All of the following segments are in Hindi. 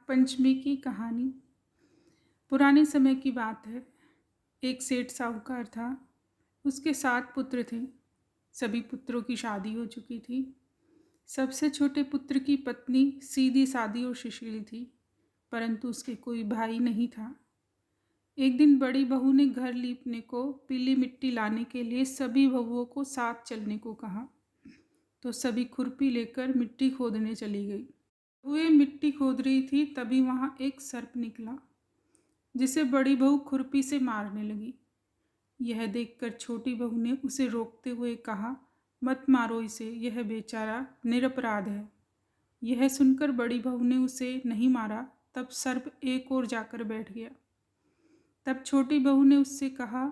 पंचमी की कहानी। पुराने समय की बात है। एक सेठ साहूकार था। उसके 7 पुत्र थे। सभी पुत्रों की शादी हो चुकी थी। सबसे छोटे पुत्र की पत्नी सीधी सादी और सुशील थी, परंतु उसके कोई भाई नहीं था। एक दिन बड़ी बहू ने घर लीपने को पीली मिट्टी लाने के लिए सभी बहुओं को साथ चलने को कहा, तो सभी खुरपी लेकर मिट्टी खोदने चली गई। वे मिट्टी खोद रही थी, तभी वहां एक सर्प निकला, जिसे बड़ी बहू खुरपी से मारने लगी। यह देखकर छोटी बहू ने उसे रोकते हुए कहा, मत मारो इसे, यह बेचारा निरपराध है। यह सुनकर बड़ी बहू ने उसे नहीं मारा। तब सर्प एक ओर जाकर बैठ गया। तब छोटी बहू ने उससे कहा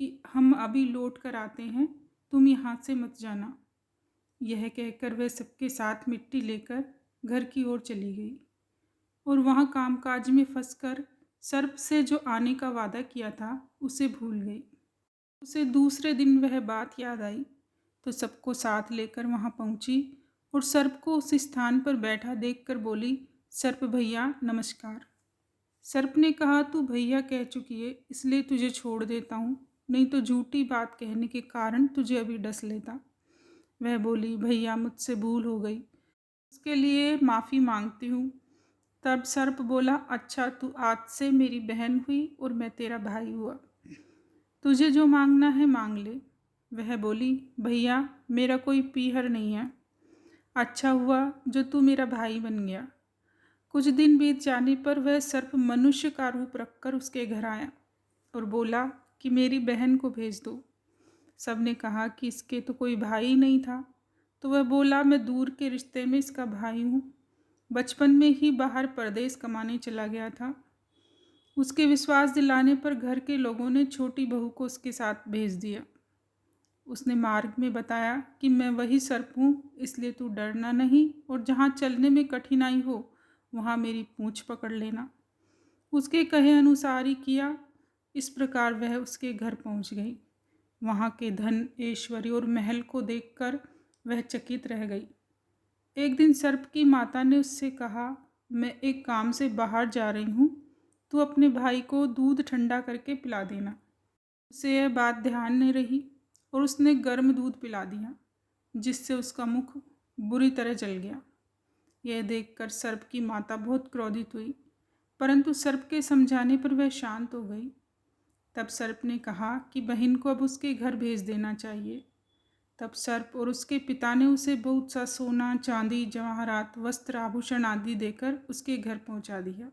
कि हम अभी लौट कर आते हैं, तुम यहाँ से मत जाना। यह कहकर वह सबके साथ मिट्टी लेकर घर की ओर चली गई और वहाँ कामकाज में फंसकर सर्प से जो आने का वादा किया था उसे भूल गई। उसे दूसरे दिन वह बात याद आई, तो सबको साथ लेकर वहाँ पहुँची और सर्प को उस स्थान पर बैठा देखकर बोली, सर्प भैया नमस्कार। सर्प ने कहा, तू भैया कह चुकी है, इसलिए तुझे छोड़ देता हूँ, नहीं तो झूठी बात कहने के कारण तुझे अभी डस लेता। वह बोली, भैया मुझसे भूल हो गई, उसके लिए माफ़ी मांगती हूँ। तब सर्प बोला, अच्छा तू आज से मेरी बहन हुई और मैं तेरा भाई हुआ, तुझे जो मांगना है मांग ले। वह बोली, भैया मेरा कोई पीहर नहीं है, अच्छा हुआ जो तू मेरा भाई बन गया। कुछ दिन बीत जाने पर वह सर्प मनुष्य का रूप रखकर उसके घर आया और बोला कि मेरी बहन को भेज दो। सबने कहा कि इसके तो कोई भाई नहीं था, तो वह बोला, मैं दूर के रिश्ते में इसका भाई हूँ, बचपन में ही बाहर परदेश कमाने चला गया था। उसके विश्वास दिलाने पर घर के लोगों ने छोटी बहू को उसके साथ भेज दिया। उसने मार्ग में बताया कि मैं वही सर्प हूँ, इसलिए तू डरना नहीं और जहाँ चलने में कठिनाई हो वहाँ मेरी पूँछ पकड़ लेना। उसके कहे अनुसार ही किया। इस प्रकार वह उसके घर पहुँच गई। वहाँ के धन ऐश्वर्य और महल को देखकर वह चकित रह गई। एक दिन सर्प की माता ने उससे कहा, मैं एक काम से बाहर जा रही हूँ, तू अपने भाई को दूध ठंडा करके पिला देना। उसे यह बात ध्यान नहीं रही और उसने गर्म दूध पिला दिया, जिससे उसका मुख बुरी तरह जल गया। यह देखकर सर्प की माता बहुत क्रोधित हुई, परंतु सर्प के समझाने पर वह शांत हो गई। तब सर्प ने कहा कि बहन को अब उसके घर भेज देना चाहिए। तब सर्प और उसके पिता ने उसे बहुत सा सोना, चांदी, जवाहरात, वस्त्र, आभूषण आदि देकर उसके घर पहुंचा दिया।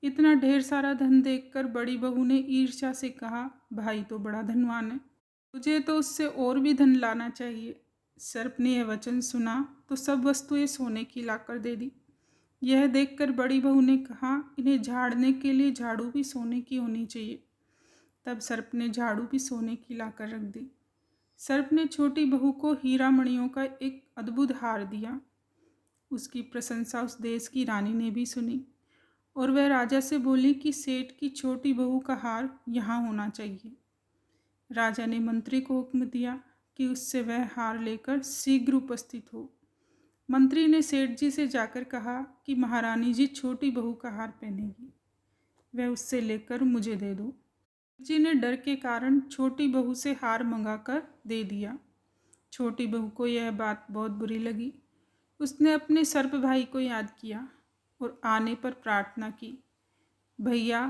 इतना ढेर सारा धन देखकर बड़ी बहू ने ईर्ष्या से कहा, भाई तो बड़ा धनवान है, तुझे तो उससे और भी धन लाना चाहिए। सर्प ने यह वचन सुना तो सब वस्तुएं सोने की लाकर दे दी। यह देखकर बड़ी बहू ने कहा, इन्हें झाड़ने के लिए झाड़ू भी सोने की होनी चाहिए। तब सर्प ने झाड़ू भी सोने की लाकर रख दी। सर्प ने छोटी बहू को हीरा मणियों का एक अद्भुत हार दिया। उसकी प्रशंसा उस देश की रानी ने भी सुनी और वह राजा से बोली कि सेठ की छोटी बहू का हार यहाँ होना चाहिए। राजा ने मंत्री को हुक्म दिया कि उससे वह हार लेकर शीघ्र उपस्थित हो। मंत्री ने सेठ जी से जाकर कहा कि महारानी जी छोटी बहू का हार पहनेगी, वह उससे लेकर मुझे दे दो। जी ने डर के कारण छोटी बहू से हार मंगाकर दे दिया। छोटी बहू को यह बात बहुत बुरी लगी। उसने अपने सर्प भाई को याद किया और आने पर प्रार्थना की, भैया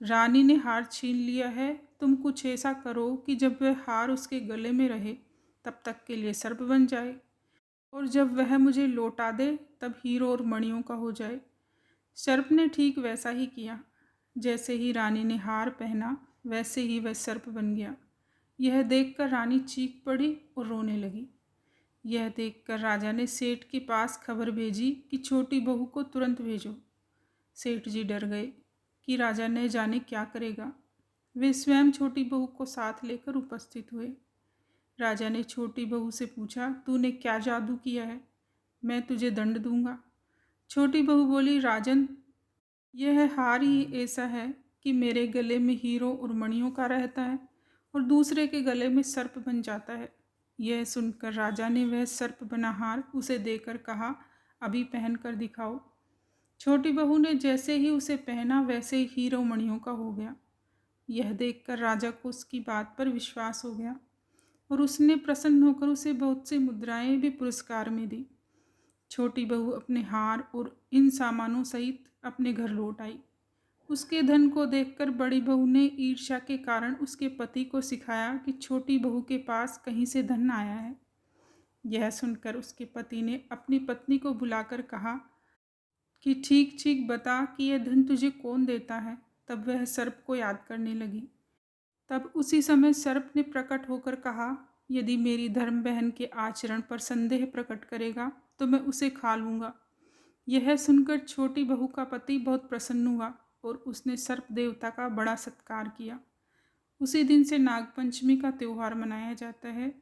रानी ने हार छीन लिया है, तुम कुछ ऐसा करो कि जब वह हार उसके गले में रहे तब तक के लिए सर्प बन जाए, और जब वह मुझे लौटा दे तब हीरो और मणियों का हो जाए। सर्प ने ठीक वैसा ही किया। जैसे ही रानी ने हार पहना वैसे ही वह सर्प बन गया। यह देखकर रानी चीख पड़ी और रोने लगी। यह देखकर राजा ने सेठ के पास खबर भेजी कि छोटी बहू को तुरंत भेजो। सेठ जी डर गए कि राजा न जाने क्या करेगा। वे स्वयं छोटी बहू को साथ लेकर उपस्थित हुए। राजा ने छोटी बहू से पूछा, तूने क्या जादू किया है, मैं तुझे दंड दूंगा। छोटी बहू बोली, राजन यह हार ही ऐसा है कि मेरे गले में हीरो और मणियों का रहता है और दूसरे के गले में सर्प बन जाता है। यह सुनकर राजा ने वह सर्प बना हार उसे देकर कहा, अभी पहन कर दिखाओ। छोटी बहू ने जैसे ही उसे पहना वैसे ही हीरो मणियों का हो गया। यह देखकर राजा को उसकी बात पर विश्वास हो गया और उसने प्रसन्न होकर उसे बहुत सी मुद्राएं भी पुरस्कार में दी। छोटी बहू अपने हार और इन सामानों सहित अपने घर लौट आई। उसके धन को देखकर बड़ी बहू ने ईर्ष्या के कारण उसके पति को सिखाया कि छोटी बहू के पास कहीं से धन आया है। यह सुनकर उसके पति ने अपनी पत्नी को बुलाकर कहा कि ठीक ठीक बता कि यह धन तुझे कौन देता है। तब वह सर्प को याद करने लगी। तब उसी समय सर्प ने प्रकट होकर कहा, यदि मेरी धर्म बहन के आचरण पर संदेह प्रकट करेगा तो मैं उसे खा लूँगा। यह सुनकर छोटी बहू का पति बहुत प्रसन्न हुआ और उसने सर्प देवता का बड़ा सत्कार किया। उसी दिन से नागपंचमी का त्यौहार मनाया जाता है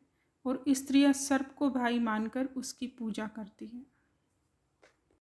और स्त्रियां सर्प को भाई मानकर उसकी पूजा करती हैं।